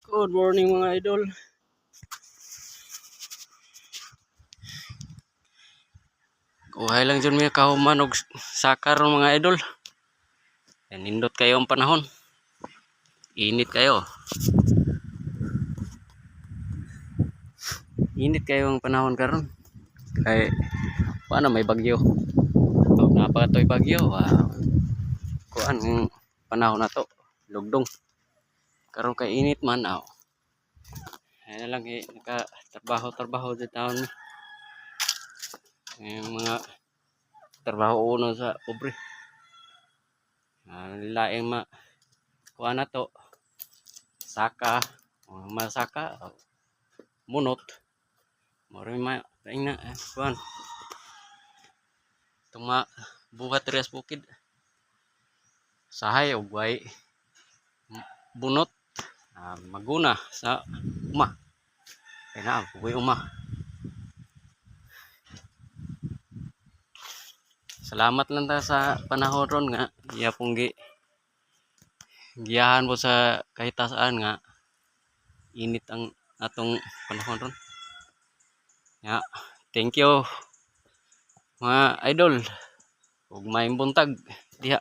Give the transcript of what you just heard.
Good morning mga idol. Kuhay lang dyan mga kahuman og sakar mga idol. Nindot kayo ang panahon. Init kayo. Init kayo ang panahon karon. Kay paano may bagyo. Pag napakatoy bagyo, kuan ang panahon na to. Lugdong. Karon kay init man aw. Ay lang naka-trabaho sa taon. Yung mga trabaho uno sa pobre. Laing kuan na to. Saka, masaka, munot. Moro laing na kuan. Tuma buhat rias bukid. Sahay og way bunot maguna sa uma. Kaya na buhay uma. Salamat lang ta sa panahon ron nga iya pong giyahan po sa kahit saan nga init ang atong panahon ron. Ya, thank you mga idol. Ug maayong buntag diha.